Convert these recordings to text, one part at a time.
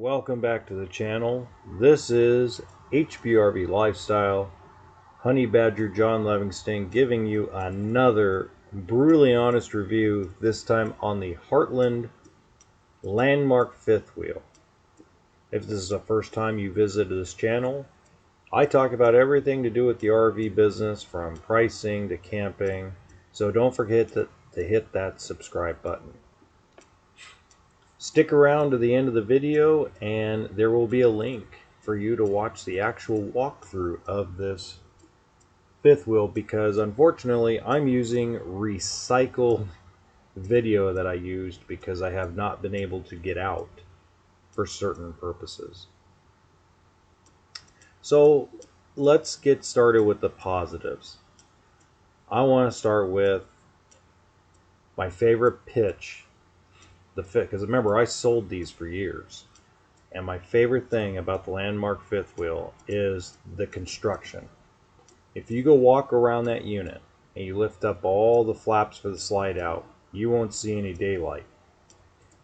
welcome back to the channel. This is HBRV Lifestyle, Honey Badger John Livingston, giving you another brutally honest review, this time on the Heartland Landmark fifth wheel. If this is the first time you visited this channel, I talk about everything to do with the RV business, from pricing to camping, so don't forget to hit that subscribe button. Stick around to the end of the video and there will be a link for you to watch the actual walkthrough of this fifth wheel, because unfortunately I'm using recycled video that I used because I have not been able to get out for certain purposes. So let's get started with the positives. I want to start with my favorite pitch. The fit, because remember, I sold these for years, and my favorite thing about the Landmark fifth wheel is the construction. If you go walk around that unit and you lift up all the flaps for the slide out, you won't see any daylight.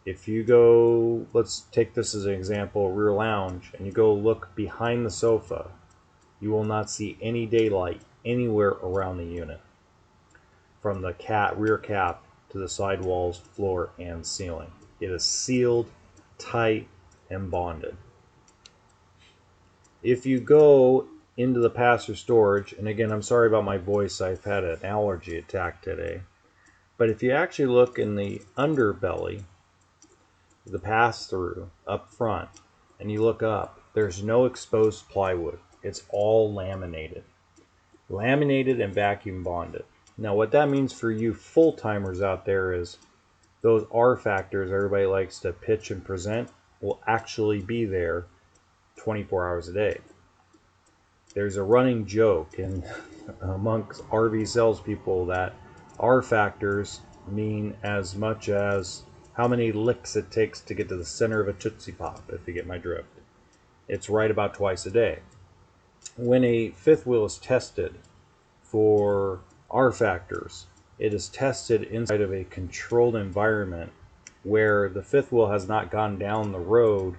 If you go, let's take this as an example, a rear lounge, and you go look behind the sofa, you will not see any daylight anywhere around the unit, from the rear cap to the sidewalls, floor, and ceiling. It is sealed, tight, and bonded. If you go into the pass-through storage, and again, I'm sorry about my voice, I've had an allergy attack today, but if you actually look in the underbelly, the pass-through up front, and you look up, there's no exposed plywood. It's all laminated. Laminated and vacuum bonded. Now what that means for you full-timers out there is those R factors everybody likes to pitch and present will actually be there 24 hours a day. There's a running joke amongst RV salespeople that R factors mean as much as how many licks it takes to get to the center of a Tootsie Pop, if you get my drift. It's right about twice a day. When a fifth wheel is tested for R factors, it is tested inside of a controlled environment where the fifth wheel has not gone down the road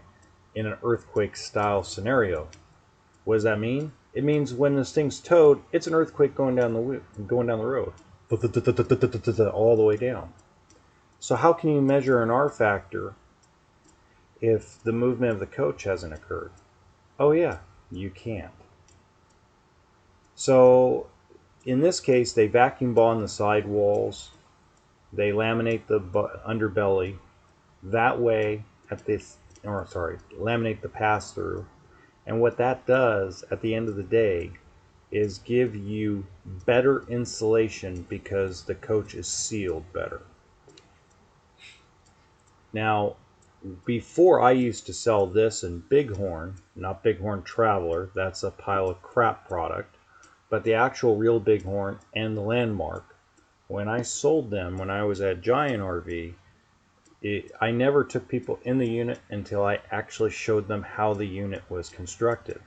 in an earthquake style scenario. What does that mean? It means when this thing's towed, it's an earthquake going down the road, all the way down. So how can you measure an R factor if the movement of the coach hasn't occurred? Oh yeah, you can't. So in this case, they vacuum bond the sidewalls, they laminate the underbelly, that way laminate the pass-through, and what that does at the end of the day is give you better insulation because the coach is sealed better. Now, before I used to sell this in Bighorn, not Bighorn Traveler, that's a pile of crap product, but the actual real Bighorn and the Landmark. When I sold them when I was at Giant RV, I never took people in the unit until I actually showed them how the unit was constructed.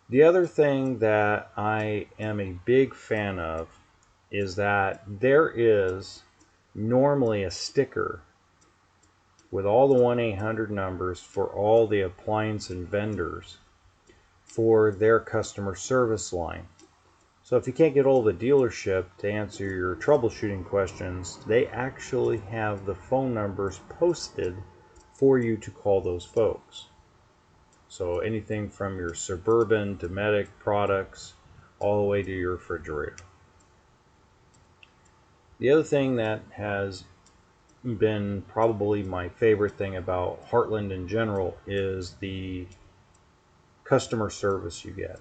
The other thing that I am a big fan of is that there is normally a sticker with all the 1-800 numbers for all the appliance and vendors for their customer service line. So if you can't get hold of the dealership to answer your troubleshooting questions, they actually have the phone numbers posted for you to call those folks. So anything from your Suburban, Dometic products, all the way to your refrigerator. The other thing that has been probably my favorite thing about Heartland in general is the customer service you get.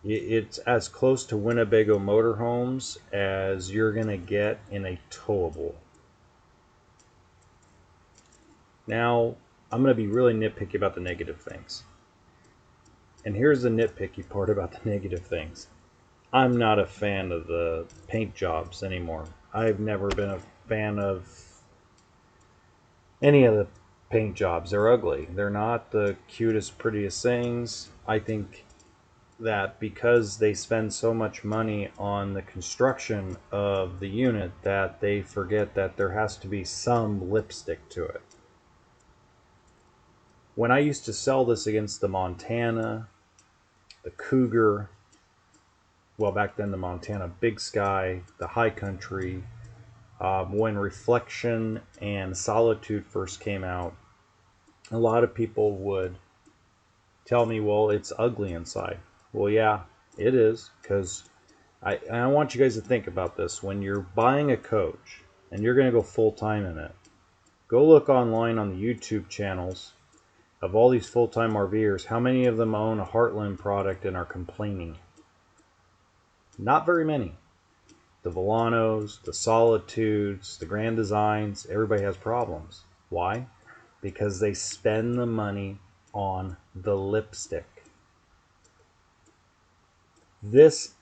It's as close to Winnebago motorhomes as you're going to get in a towable. Now, I'm going to be really nitpicky about the negative things. And here's the nitpicky part about the negative things. I'm not a fan of the paint jobs anymore. I've never been a fan of any of the paint jobs. They're ugly. They're not the cutest, prettiest things. I think that because they spend so much money on the construction of the unit that they forget that there has to be some lipstick to it. When I used to sell this against the Montana, the Cougar, well, back then the Montana Big Sky, the High Country, when Reflection and Solitude first came out, a lot of people would tell me, well, it's ugly inside. Well, yeah, it is, because I want you guys to think about this. When you're buying a coach and you're going to go full-time in it, go look online on the YouTube channels of all these full-time RVers. How many of them own a Heartland product and are complaining? Not very many. The Villanos, the Solitudes, the Grand Designs, everybody has problems. Why? Because they spend the money on the lipstick. That's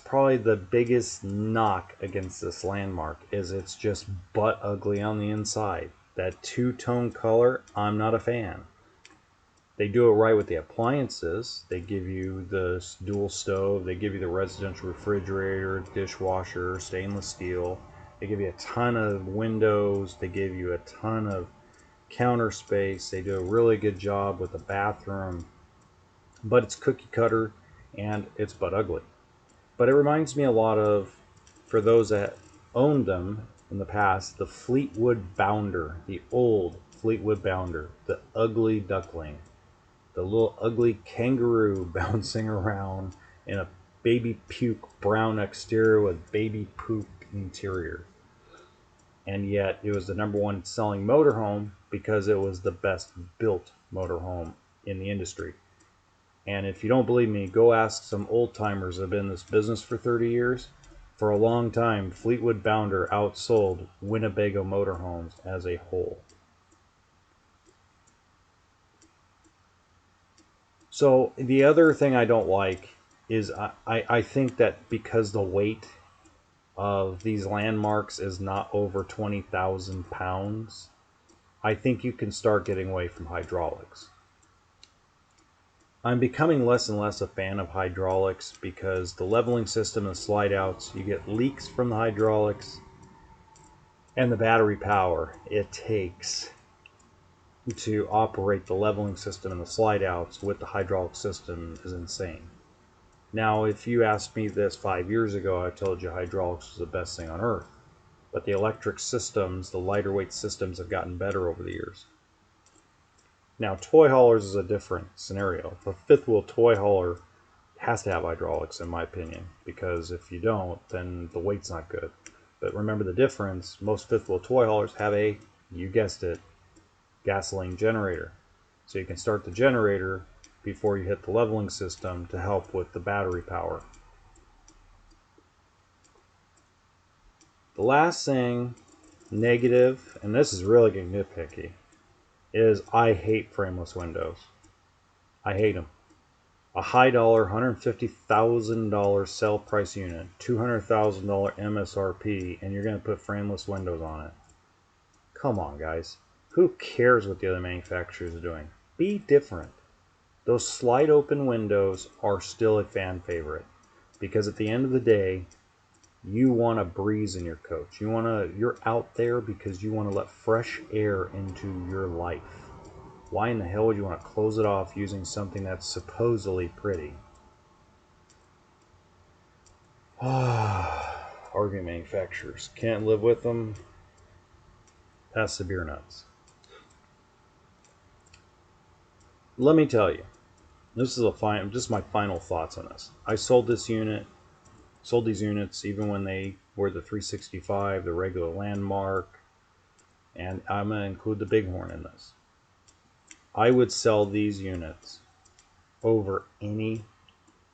probably the biggest knock against this landmark, is it's just butt ugly on the inside. That two-tone color, I'm not a fan. They do it right with the appliances. They give you the dual stove, they give you the residential refrigerator, dishwasher, stainless steel. They give you a ton of windows, they give you a ton of counter space. They do a really good job with the bathroom, but it's cookie cutter and it's butt ugly. But it reminds me a lot of, for those that owned them in the past, the Fleetwood Bounder, the old Fleetwood Bounder, the ugly duckling, the little ugly kangaroo bouncing around in a baby puke brown exterior with baby poop interior. And yet it was the #1 selling motorhome because it was the best built motorhome in the industry. And if you don't believe me, go ask some old timers that have been in this business for 30 years. For a long time, Fleetwood Bounder outsold Winnebago motorhomes as a whole. So the other thing I don't like is I think that because the weight of these landmarks is not over 20,000 pounds, I think you can start getting away from hydraulics. I'm becoming less and less a fan of hydraulics because the leveling system and slide outs, you get leaks from the hydraulics, and the battery power it takes to operate the leveling system and the slide outs with the hydraulic system is insane. Now, if you asked me this 5 years ago, I told you hydraulics was the best thing on earth. But the electric systems, the lighter weight systems, have gotten better over the years. Now, toy haulers is a different scenario. A fifth wheel toy hauler has to have hydraulics, in my opinion, because if you don't, then the weight's not good. But remember the difference, most fifth wheel toy haulers have a, you guessed it, gasoline generator. So you can start the generator before you hit the leveling system to help with the battery power. The last thing, negative, and this is really getting nitpicky, is I hate frameless windows. I hate them. A high dollar, $150,000 sell price unit, $200,000 MSRP, and you're going to put frameless windows on it. Come on, guys. Who cares what the other manufacturers are doing? Be different. Those slide open windows are still a fan favorite because at the end of the day, you want a breeze in your coach. You're out there because you want to let fresh air into your life. Why in the hell would you want to close it off using something that's supposedly pretty? RV manufacturers. Can't live with them. Pass the beer nuts. Let me tell you, this is just my final thoughts on this. I sold these units even when they were the 365, the regular Landmark, and I'm going to include the Bighorn in this. I would sell these units over any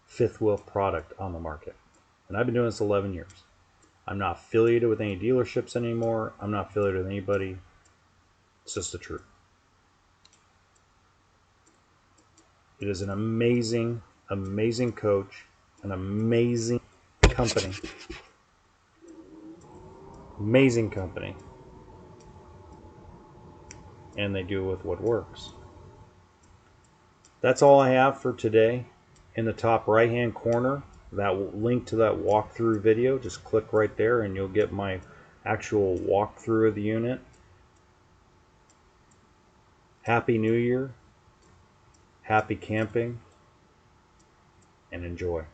fifth wheel product on the market. And I've been doing this 11 years. I'm not affiliated with any dealerships anymore. I'm not affiliated with anybody. It's just the truth. It is an amazing, amazing coach, an amazing company. Amazing company. And they do with what works. That's all I have for today. In the top right hand corner, that link to that walkthrough video, just click right there and you'll get my actual walkthrough of the unit. Happy New Year, happy camping, and enjoy.